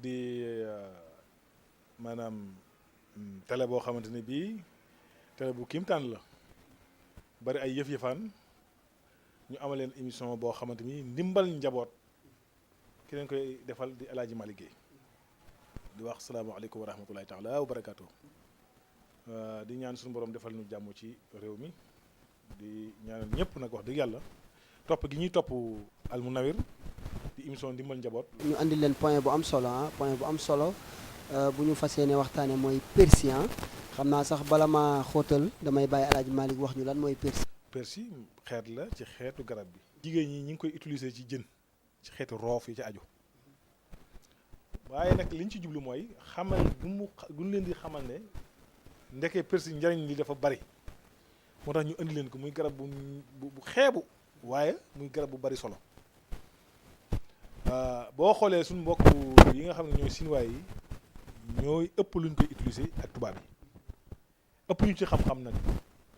di maanaam télé boo xamante ne bii télé bu kiimtaan la bari ay yëf-yëfaan ñu amal leen émission boo xamante ni ndimbal njaboot ki leen koy defal di El Hadj Malick Guèye di wax salaamaaleykum wa rahmatulahi taala wa barakaatu. di ñaan suñu borom defal ñu jàmm ci réew mi di ñaanal ñëpp nag wax dëgg yàlla topp gi ñuy topp Al Mounawir di émission ndimbal njaboot. ñu andi leen point bu am solo point bu am solo bu ñu fas yéene waxtaanee mooy persil xam naa sax bala ma xóotal damay bàyyi El Hadj Malick wax ñu lan mooy persil. persil xeet la ci xeetu garab bi. jigéen ñi ngi koy utiliser ci jën ci xeetu roof yi ci aju waaye nag liñ ci jublu mooy xamal gu leen di xamal ne ndeke persil njariñ li dafa bari moo tax ñu indi leen ko muy garab bu xeebu waaye muy garab bu bari solo. boo xoolee suñu mbokk yi nga xam ne ñooy sinuwaay yi ñooy ëpp luñ koy utiliser ak tubaab yi ëpp ñu ci xam-xam nag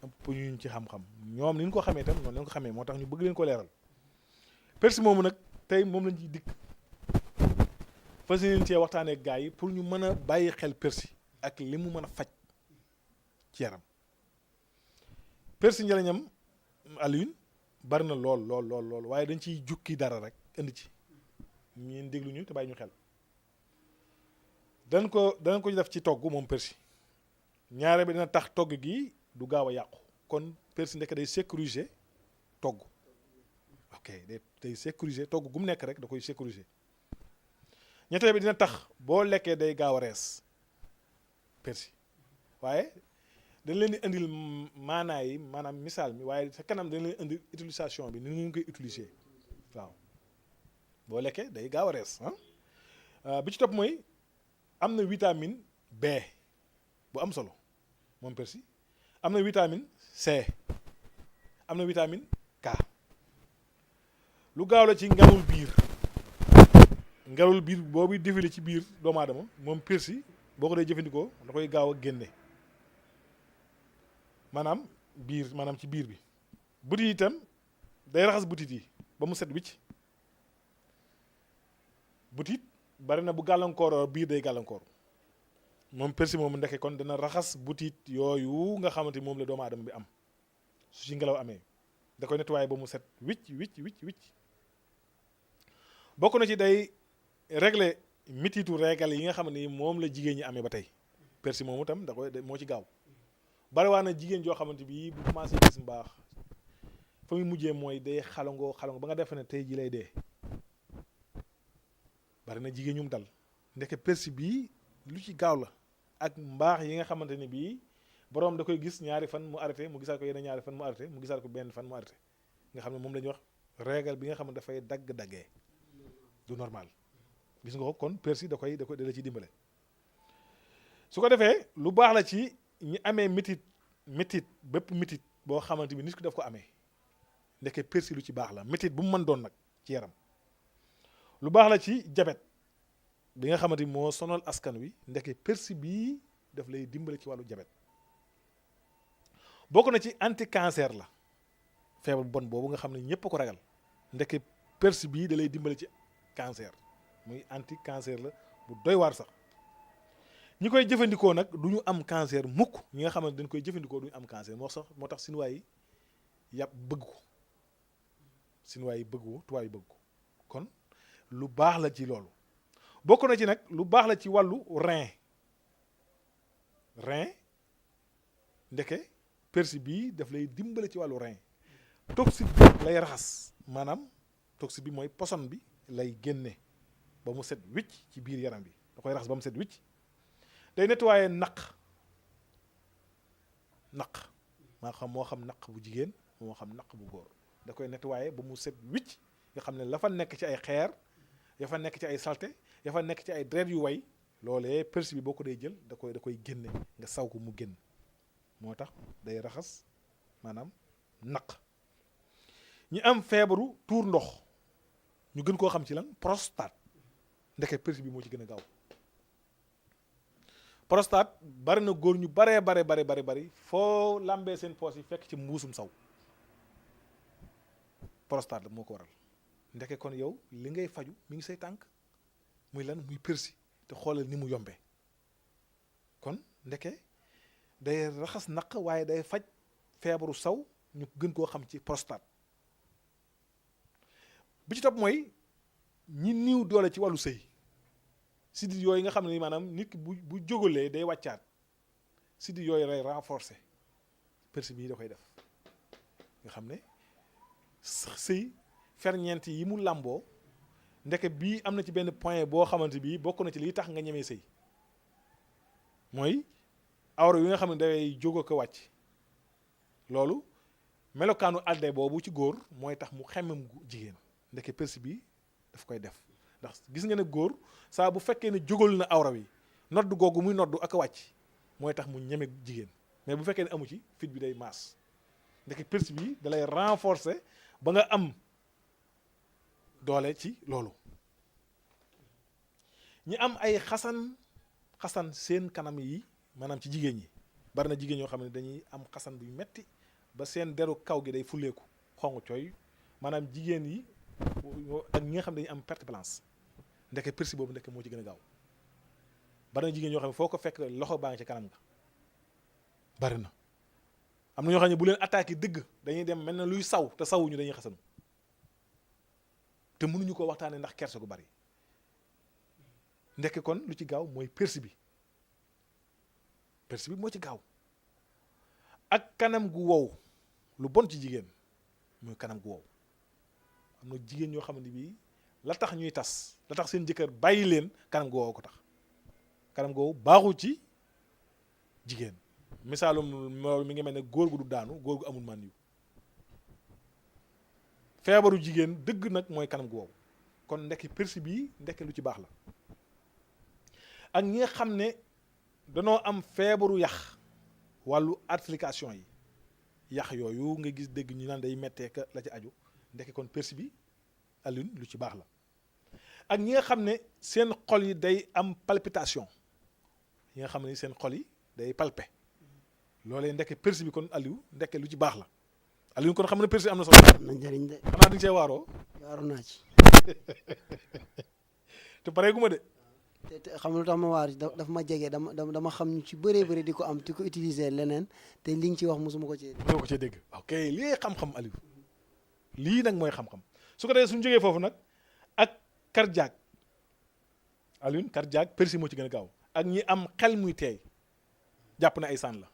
ëpp ñu ci xam-xam ñoom ni ñu ko xamee itam noonu lañ ko xamee moo tax ñu bëgg leen ko leeral persil moomu nag tey moom lañ ciy dikk fas yéene cee waxtaanee ak gars yi pour ñu mën a bàyyi xel persil ak li mu mën a faj ci yaram. persil njëriñam Alioune bari na lool waaye dañ ciy jukki dara rek indi ci. ñeen déglu ñu te bàyyi ñu xel danañ ko def ci togg moom persil ñaare bi dina tax togg gi du gaaw a yàqu kon persil ndekk day sécuriser togg ok day sécuriser togg gu mu nekk rek da koy sécuriser ñetteel bi dina tax boo lekkee day gaaw a rees persil waaye dañ leen di indil maanaam misaal mi waaye sa kanam dañ leen indil utilisation bi ni ngeen koy utiliser waaw boo lekkee day gaaw a rees bi ci topp mooy am na vitamine B bu am solo moom persil am na vitamine C am na vitamine K lu gaaw la ci ngelawul biir boobu défilé ci biir doomu aadama moom persil boo ko dee jëfandikoo da koy gaaw a génne maanaam ci biir bi butit itam day raxas butit yi ba mu set wicc butit bari na bu gàllankoor biir day gàllankoor moom persil moomu ndeke kon dana raxas butit yooyu nga xamante moom la doomu aadama bi am su ci ngelaw amee da koy nettoyé ba mu set wicc bokk na ci day régler mititu régal yi nga xam ne moom la jigéen ñi amee ba tey persil moomu itam da koy moo ci gaaw bari waa na jigéen joo xamante bi bu commencé gis mbaax fa muy mujjee mooy day xalangoo ba nga defe ne tey ji lay dee bari na jigéen ñum dal ndeke persil bii lu ci gaaw la ak mbaax yi nga xamante ni bii boroom da koy gis ñaari fan mu arrêté mu gisaat ko yeneen ñaari fan mu arrêté mu gisaat ko benn fan mu arrêté nga xam ne moom la ñuy wax régal bi nga xam ne dafay dagg-daggee du normal gis nga ko kon persil da la ci dimbale su ko defee lu baax la ci ñi amee métit bépp métit boo xamante bi nit ki daf ko amee ndeke persil lu ci baax la métit bu mu mën doon nag ci yaram lu baax la ci jabet bi nga xamante ni moo sonal askan wi ndeke persil bii daf lay dimbale ci wàllu jabet bokk na ci anti cancer la feebar bon boobu nga xam ne ñëpp ko ragal ndeke persil bii da lay dimbale ci cancer muy anti cancer la bu doy waar sax ñi koy jëfandikoo nag du ñu am cancer mukk ñi nga xamante dañ koy jëfandikoo du ñu am cancer moo tax sinuwaay yi bëgg ko sinuwaay yi bëgg ko tubaab yi bëgg ko kon lu baax la ci loolu bokk na ci nag lu baax la ci wàllu rein ndeke persil bii daf lay dimbale ci wàllu rein toxique bi lay raxas maanaam toxique bi mooy poson bi lay génne ba mu set wicc ci biir yaram bi da koy raxas ba mu set wicc day nettoyer naq moo xam naq bu jigéen moo xam naq bu góor da koy nettoyer ba mu set wicc nga xam ne la fa nekk ci ay xeer ya fa nekk ci ay salte ya fa nekk ci ay deret yu way loolee persil bi boo ko dee jël da koy génne nga saw ko mu génn moo tax day raxas maanaam naq ñi am feebaru tuur ndox ñu gën koo xam ci lan prostate ndeke persil bi moo ci gën a gaaw prostate bari na góor ñu bari foo lambee seen poos yi fekk ci mbuusum saw prostate la moo ko waral ndeke kon yow li ngay faju mi ngi say tànk muy lan muy persil te xoolal ni mu yombee kon ndeke day raxas naq waaye day faj feebaru saw ñu gën koo xam ci prostate bi ci topp mooy ñi niiw doole ci wàllu sëy sidit yooyu nga xam ne maanaam nit ki bu jógalee day wàccaat sidit yooyu lay renforcer persil bii da koy def nga xam ne sëy ferñeent yi mu làmboo ndeke bii am na ci benn point boo xamante bii bokk na ci liy tax nga ñemee sëy mooy awra yi nga xam ne dafay jóg ko wàcc loolu melokaanu adde boobu ci góor mooy tax mu xemmem jigéen ndeke persil bi daf koy def ndax gis nga ne góor saa bu fekkee ne jógal na awra wi noddu googu muy noddu ak a wàcc mooy tax mu ñeme jigéen mais bu fekkee ne amu ci fit bi day maas ndeke persil bi da lay renforcer ba nga am doole ci loolu ñi am ay xasan seen kanam yi maanaam ci jigéen ñi bari na jigéen ñoo xam ne dañuy am xasan buy metti ba seen deru kaw gi day fulleeku xonq cooy maanaam jigéen yi ak ñi nga xam ne dañuy am perte blanche ndeke persil boobu ndeke moo ci gën a gaaw bari na jigéen ñoo xam ne foo ko fekk loxo baa ngi ci kanam nga bari na am na ñoo xam ne bu leen attaqué dëgg dañuy dem mel na luy saw te sawuñu dañuy xasanu te mënuñu ko waxtaanee ndax kerse gu bari ndeke kon lu ci gaaw mooy persil bi moo ci gaaw ak kanam gu wow lu bon ci jigéen mooy kanam gu wow am na jigéen ñoo xam ne bii la tax ñuy tas la tax seen jëkkër bàyyi leen kanam gu wow ko tax kanam gu wow baaxul ci jigéen misaalum loolu mi ngi mel ne góor gu du daanu góor gu amul man yu feebaru jigéen dëgg nag mooy kanam gu wow kon ndekki persil bii ndekki lu ci baax la ak ñi nga xam ne danoo am feebaru yax wàllu articulation yi yax yooyu nga gis dégg ñu naan day mettee ka la ci aju ndekki kon persil bi Alioune lu ci baax la ak ñi nga xam ne seen xol yi day am palpitation ñi nga xam ne seen xol yi day palpe loolee ndekki persil bi kon Aliou ndekki lu ci baax la Aliou kon xam ne persil am na solo. am na njëriñ de. xanaa di nga see waaroo. waaru naa ci. te pareegu ma de. te xam nga lu tax ma waar daf ma jege dama xam ñu ci bëree bëri di ko am di ko utiliser leneen te li nga ci wax mosuma ko cee. doo ko cee dégg ok lii xam-xam Aliou lii nag mooy xam-xam su ko defee suñu jógee foofu nag ak cardiaque Aliou cardiaque persil moo ci gën a gaaw ak ñi am xel muy teey jàpp na ay saan la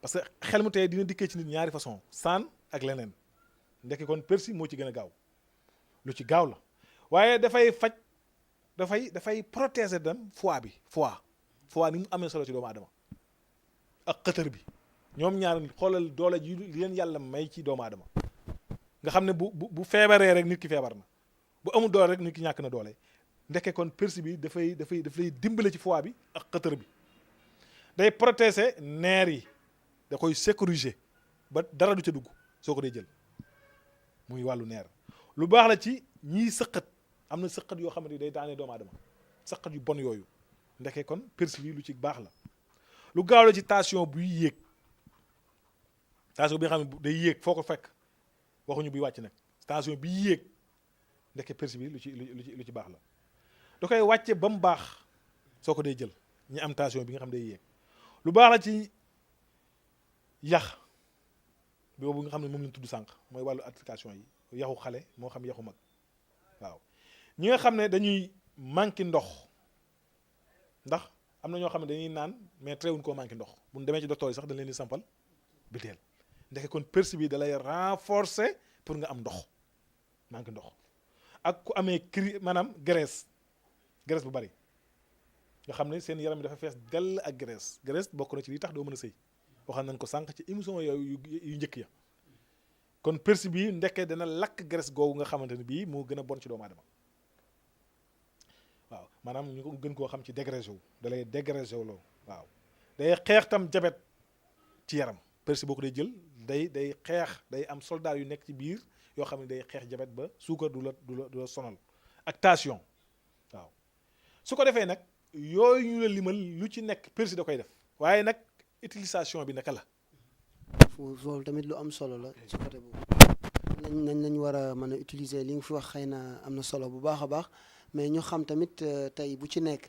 parce que xel mu teey dina dikkee ci nit ñaari façon saan ak leneen ndekki kon persil moo ci gën a gaaw lu ci gaaw la waaye dafay faj dafay protéger dem foie ni mu amee solo ci doomu aadama ak xëtër bi ñoom ñaar xoolal doole ji li leen yàlla may ci doomu aadama nga xam ne bu feebaree rek nit ki feebar na bu amul doole rek nit ki ñàkk na doole ndekke kon persil bi daf lay dimbale ci foie bi ak xëtër bi day protéger neer yi da koy sécuriser ba dara du ca dugg soo ko dee jël muy wàllu neer lu baax la ci ñiy sëqat am na sëqat yoo xam ne day daanee doomu aadama sëqat yu bon yooyu ndeke kon persil bi lu ci baax la lu gaaw la ci tension buy yéeg tension bi nga xam ne day yéeg foo ko fekk waxuñu buy wàcc nag tension bi yéeg ndeke persil bi lu ci baax la da koy wàcce ba mu baax soo ko dee jël ñi am tension bi nga xam day yéeg lu baax la ci yax boobu nga xam ne moom lañ tudd sànq mooy wàllu articulation yi yaxu xale moo xam yaxu mag waaw ñi nga xam ne dañuy manqué ndox ndax am na ñoo xam ne dañuy naan mais teewuñ koo manqué ndox bu ñu demee ci docteur yi sax dañ leen di sampal biteel ndeke kon persil bi da lay renforcer pour nga am ndox manqué ndox ak ku amee maanaam graisse bu bari nga xam ne seen yaram yi dafa fees dell ak graisse bokk na ci li tax doo mën a sëy waxal nañ ko sànq ci émission yooyu yu njëkk ya kon persil bi ndekkee dana lakk graisse googu nga xamante ne bii moo gën a bon ci doomu aadama waaw maanaam ñu ko gën koo xam ci dégraissé wu da lay dégraissé wu loolu waaw day xeex tam jabet ci yaram persil boo ko day jël day xeex day am soldat yu nekk ci biir yoo xam ne day xeex jabet ba suukar du la sonal ak tension waaw su ko defee nag yooyu ñu la limal lu ci nekk persil da koy def waaye nag utilisation bi naka la. loolu tamit lu am solo la ci côté boobu nañ war a mën a utiliser li nga fi wax xëy na am na solo bu baax a baax mais ñu xam tamit tey bu ci nekk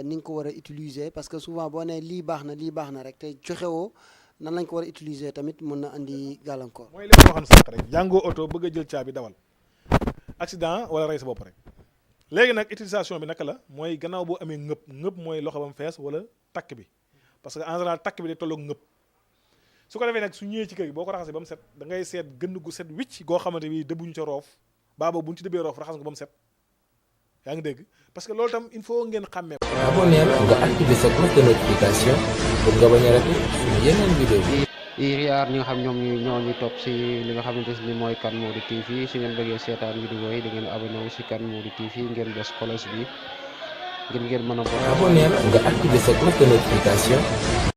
ni nga ko war a utiliser parce que souvent boo nee lii baax na rek te joxewoo nan lañ ko war a utiliser tamit mën na andi gàllankoor. mooy li ma waxoon sànq rek jàngoo oto bëgg a jël caabi dawal accident wala rey sa bopp rek léegi nag utilisation bi naka la mooy gannaaw boo amee ngëpp mooy loxo ba mu fees wala takk bi parce que en général takk bi day tolloog ngëpp su ko defee nag su ñëwee ci kër gi boo ko raxasee ba mu set da ngay seet gënn gu set wicc goo xamante bi dëbbuñu ca roof baaba bu ñu ci dëbbee roof raxas nga ba mu set yaa ngi dégg parce que loolu tam il faut ngeen xàmmee. abonneel nga activer sa cloche de notification pour nga bañ a raté suñu yeneen vidéo yi riyaar ñi nga xam ñoom ñoo ñu topp si li nga xamante ni mooy Kane Mody TV su ngeen bëggee seetaan vidéo yi da ngeen abonné wu si Kane Mody TV ngeen bës cloche bi ngir ngeen mën a abonneel nga activer sa cloche de notification